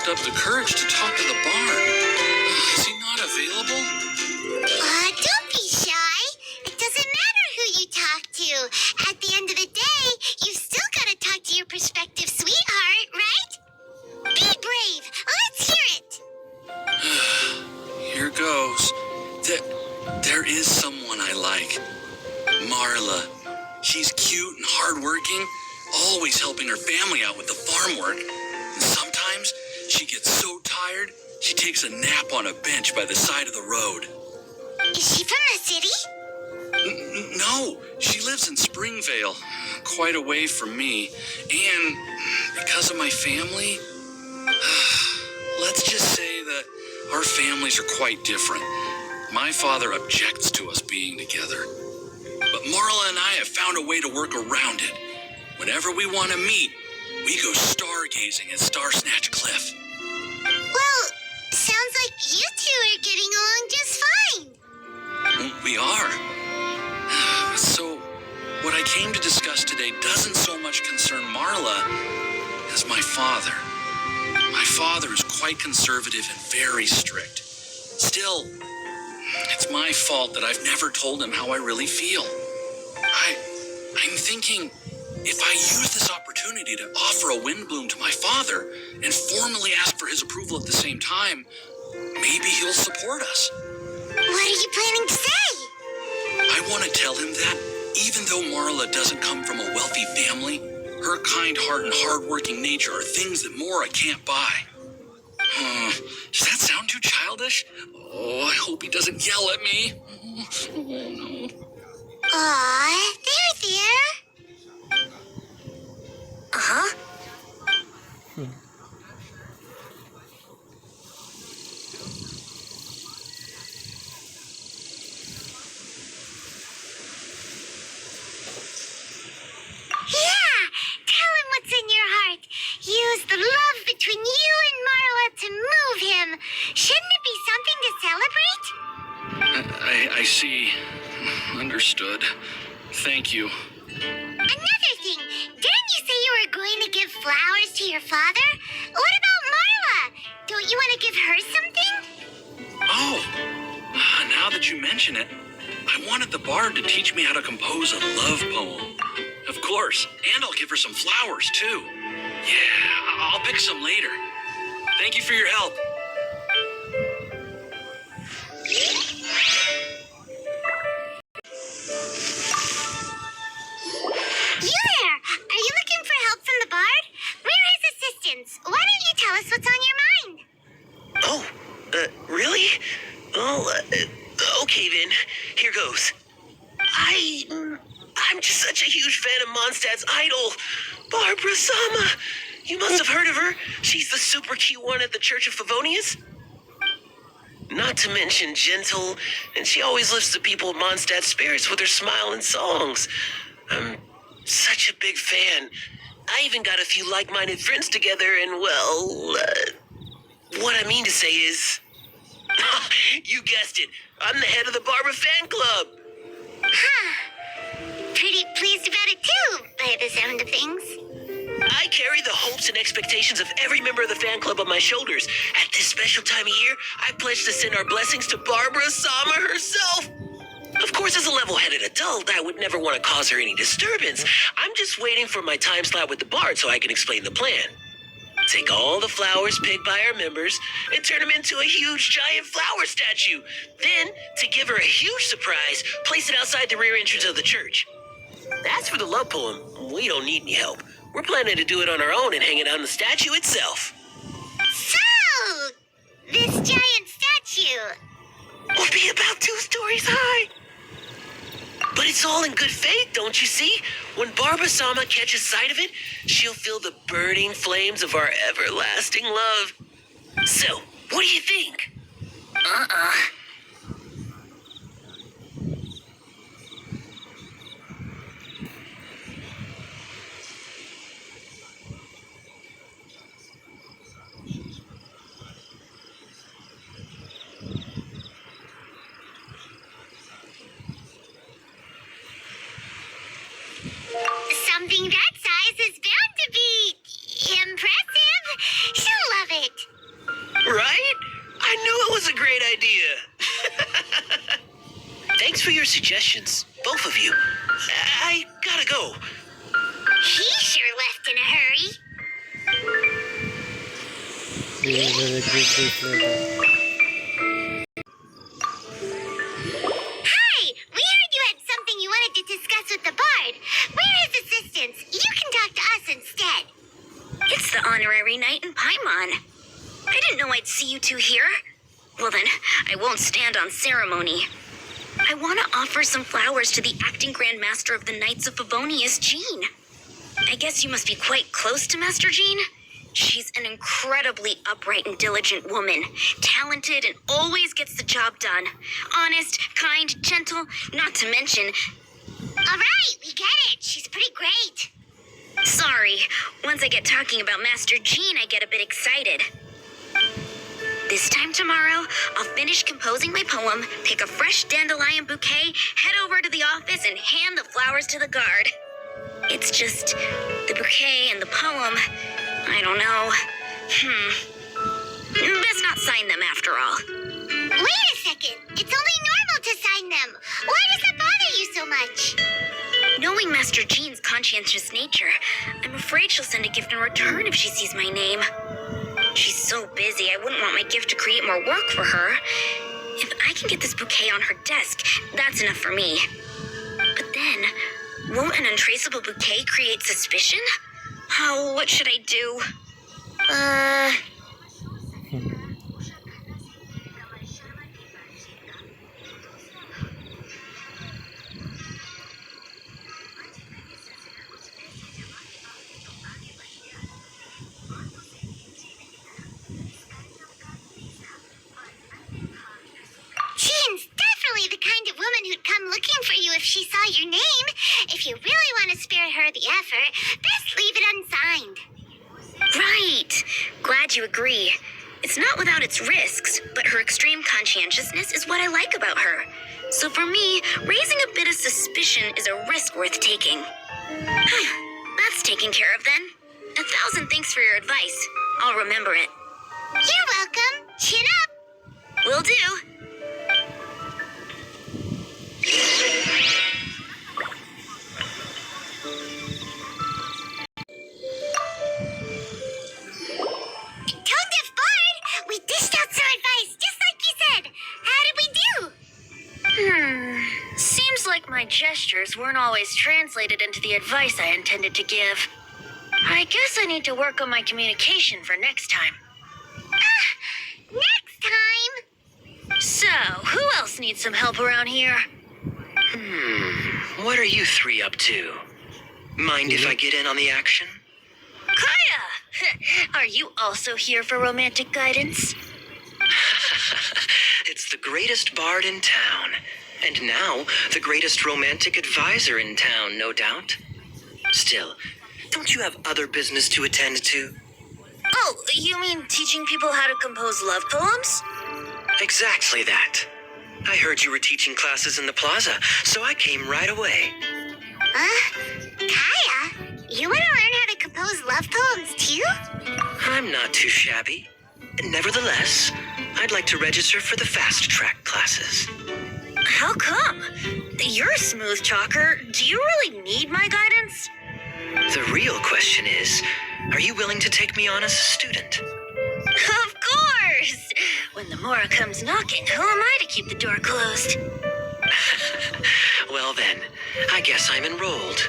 worked up the courage to talk to the barn. Is he not available? Don't be shy. It doesn't matter who you talk to. At the end of the day, you've still got to talk to your prospective sweetheart, right? Be brave. Let's hear it. Here goes. There is someone I like. Marla. She's cute and hardworking, always helping her family out with the farm work. And sometimes she gets so tired, she takes a nap on a bench by the side of the road. Is she from the city? No, she lives in Springvale, quite away from me. And because of my family, let's just say that our families are quite different. My father objects to us being together. But Marla and I have found a way to work around it. Whenever we want to meet, we go stargazing at Star Snatch Cliff. Well, sounds like you two are getting along just fine. We are. So, what I came to discuss today doesn't so much concern Marla as my father. My father is quite conservative and very strict. Still, it's my fault that I've never told him how I really feel. I'm thinking, if I use this opportunity to offer a wind bloom to my father and formally ask for his approval at the same time, maybe he'll support us. What are you planning to say? I want to tell him that, even though Marla doesn't come from a wealthy family, her kind heart and hardworking nature are things that Mora can't buy. Does that sound too childish? Oh, I hope he doesn't yell at me. Oh, no. Aw, there. Uh-huh. Yeah, tell him what's in your heart. Use the love between you and Marla to move him. Shouldn't it be something to celebrate? I see. Understood. Thank you. Another thing, didn't you say you were going to give flowers to your father? What about Marla? Don't you want to give her something? Oh, now that you mention it, I wanted the bard to teach me how to compose a love poem. Of course, and I'll give her some flowers, too. Yeah, I'll pick some later. Thank you for your help. You there! Are you looking for help from the bard? We're his assistants. Why don't you tell us what's on your mind? Oh, really? Well, okay then. Here goes. I'm just such a huge fan of Mondstadt's idol, Barbara Sama. You must have heard of her. She's the super cute one at the Church of Favonius. Not to mention gentle, and she always lifts the people of Mondstadt's spirits with her smile and songs. I'm such a big fan. I even got a few like-minded friends together, and well, what I mean to say is... You guessed it. I'm the head of the Barbara fan club. Huh. Pretty pleased about it too, by the sound of things. I carry the hopes and expectations of every member of the fan club on my shoulders. At this special time of year, I pledge to send our blessings to Barbara Sama herself. Of course, as a level-headed adult, I would never want to cause her any disturbance. I'm just waiting for my time slot with the bard so I can explain the plan. Take all the flowers picked by our members and turn them into a huge giant flower statue. Then, to give her a huge surprise, place it outside the rear entrance of the church. As for the love poem, we don't need any help. We're planning to do it on our own and hang it on the statue itself. So, this giant statue Will be about 2 stories high. But it's all in good faith, don't you see? When Barbara Sama catches sight of it, she'll feel the burning flames of our everlasting love. So, what do you think? something that size is bound to be impressive. She'll love it. Right? I knew it was a great idea. Thanks for your suggestions, both of you. I gotta go. He sure left in a hurry. They will exit this later. Hi! We heard you had something you wanted to discuss with the bard. We're his assistants. You can talk to us instead. It's the honorary knight in Paimon. I didn't know I'd see you two here. Well then, I won't stand on ceremony. I want to offer some flowers to the acting Grand Master of the Knights of Favonius, Jean. I guess you must be quite close to Master Jean? She's an incredibly upright and diligent woman, talented and always gets the job done. Honest, kind, gentle, not to mention... All right, we get it. She's pretty great. Sorry, once I get talking about Master Jean, I get a bit excited. This time tomorrow, I'll finish composing my poem, pick a fresh dandelion bouquet, head over to the office, and hand the flowers to the guard. It's just the bouquet and the poem. I don't know. Best not sign them after all. Wait a second. It's only normal to sign them. Why does that bother you so much? Knowing Master Jean's conscientious nature, I'm afraid she'll send a gift in return if she sees my name. She's so busy, I wouldn't want my gift to create more work for her. If I can get this bouquet on her desk, that's enough for me. But then, won't an untraceable bouquet create suspicion? Oh, what should I do? Jean's definitely the kind of woman who'd come looking for you if she saw your name. If you really want to spare her the effort, best leave it unsigned. Right. Glad you agree. It's not without its risks, but her extreme conscientiousness is what I like about her. So for me, raising a bit of suspicion is a risk worth taking. That's taken care of then. 1,000 thanks for your advice. I'll remember it. You're welcome. Chin up. Will do. Toadef Bard, we dished out some advice, just like you said. How did we do? Seems like my gestures weren't always translated into the advice I intended to give. I guess I need to work on my communication for next time. Next time. So, who else needs some help around here? What are you three up to? Mind if I get in on the action? Kaya! Are you also here for romantic guidance? It's the greatest bard in town. And now, the greatest romantic advisor in town, no doubt. Still, don't you have other business to attend to? Oh, you mean teaching people how to compose love poems? Exactly that. I heard you were teaching classes in the plaza, so I came right away. Kaya, you want to learn how to compose love poems too? I'm not too shabby. Nevertheless, I'd like to register for the fast track classes. How come? You're a smooth talker. Do you really need my guidance? The real question is, are you willing to take me on as a student? Of course! When the Mora comes knocking, who am I to keep the door closed? Well then, I guess I'm enrolled.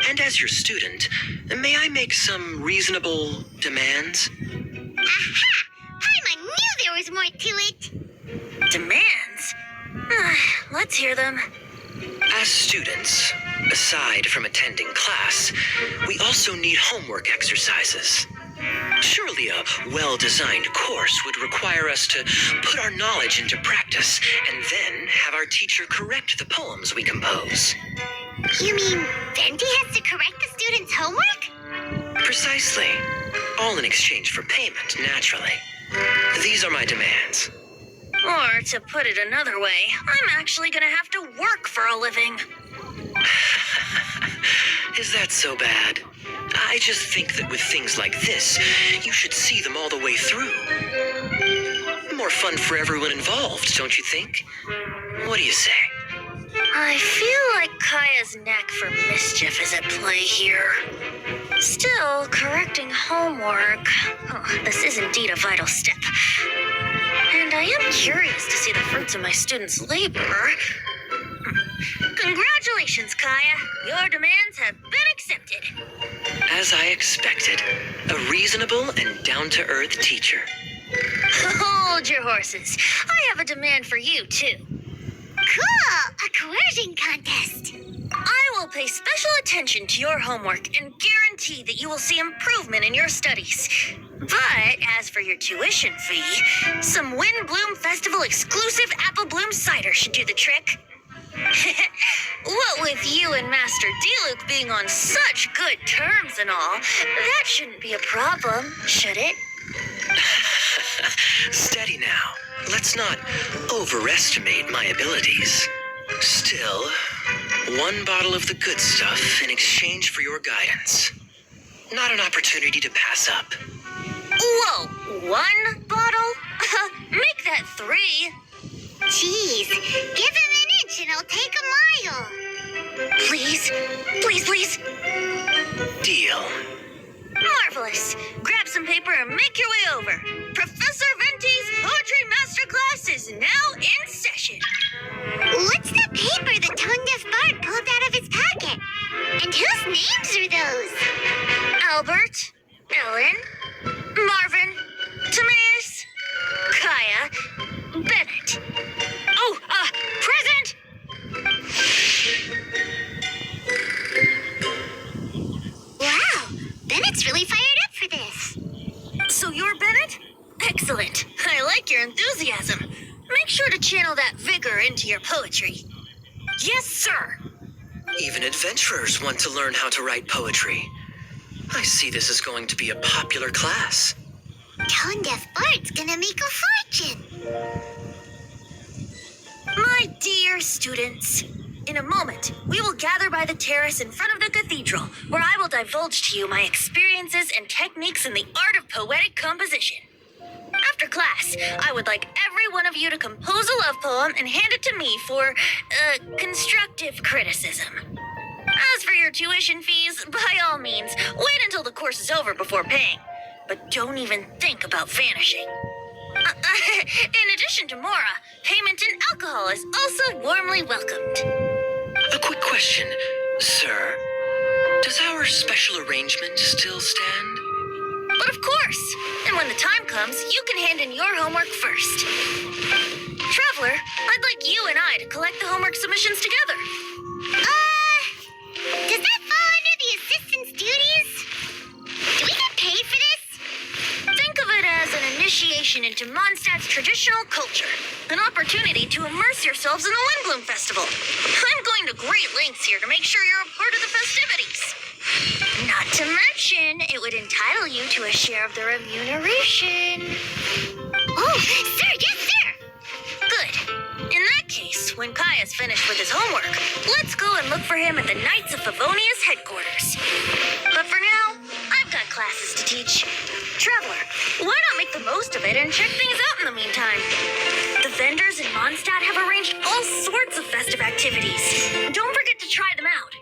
And as your student, may I make some reasonable demands? Aha! Paimon knew there was more to it. Demands? Let's hear them. As students, aside from attending class, we also need homework exercises. Surely a well-designed course would require us to put our knowledge into practice and then have our teacher correct the poems we compose. You mean Venti has to correct the students' homework? Precisely. All in exchange for payment, naturally. These are my demands. Or, to put it another way, I'm actually gonna have to work for a living. Is that so bad? I just think that with things like this, you should see them all the way through. More fun for everyone involved, don't you think? What do you say? I feel like Kaya's knack for mischief is at play here. Still, correcting homework. Oh, this is indeed a vital step. And I am curious to see the fruits of my students' labor. Congratulations, Kaya. Your demands have been accepted. As I expected, a reasonable and down-to-earth teacher. Hold your horses. I have a demand for you, too. Cool! A coercion contest. I will pay special attention to your homework and guarantee that you will see improvement in your studies. But as for your tuition fee, some Wind Bloom Festival exclusive Apple Bloom cider should do the trick. What with you and Master Diluc being on such good terms and all, that shouldn't be a problem, should it? Steady now. Let's not overestimate my abilities. Still, one bottle of the good stuff in exchange for your guidance. Not an opportunity to pass up. Whoa, one bottle? Make that 3. Jeez, give him an inch and I'll take a mile. Please, please, please. Deal. Marvelous. Grab some paper and make your way over. Professor Venti's Poetry Masterclass is now in session. What's the paper the tone-deaf bard pulled out of his pocket? And whose names are those? Albert, Ellen, Marvin, Timaeus, Kaya, Bennett. Oh, present! Wow, Bennett's really fired up for this. So you're Bennett? Excellent. I like your enthusiasm. Make sure to channel that vigor into your poetry. Yes, sir. Even adventurers want to learn how to write poetry. I see this is going to be a popular class. Tone-deaf bard's gonna make a fortune. My dear students, in a moment, we will gather by the terrace in front of the cathedral, where I will divulge to you my experiences and techniques in the art of poetic composition. After class, I would like every one of you to compose a love poem and hand it to me for, constructive criticism. As for your tuition fees, by all means, wait until the course is over before paying. But don't even think about vanishing. In addition to Mora, payment in alcohol is also warmly welcomed. A quick question, sir. Does our special arrangement still stand? But of course, and when the time comes, you can hand in your homework first. Traveler, I'd like you and I to collect the homework submissions together. Does that fall under the assistant's duties? Do we get paid for this? Think of it as an initiation into Mondstadt's traditional culture. An opportunity to immerse yourselves in the Windbloom Festival. I'm going to great lengths here to make sure you're a part of the festivities. Not to mention, it would entitle you to a share of the remuneration. Oh, sir, yes, sir. Good. In that case, when Kaya's finished with his homework, let's go and look for him at the Knights of Favonia's headquarters. But for now, I've got classes to teach. Traveler, why not make the most of it and check things out in the meantime? The vendors in Mondstadt have arranged all sorts of festive activities. Don't forget to try them out.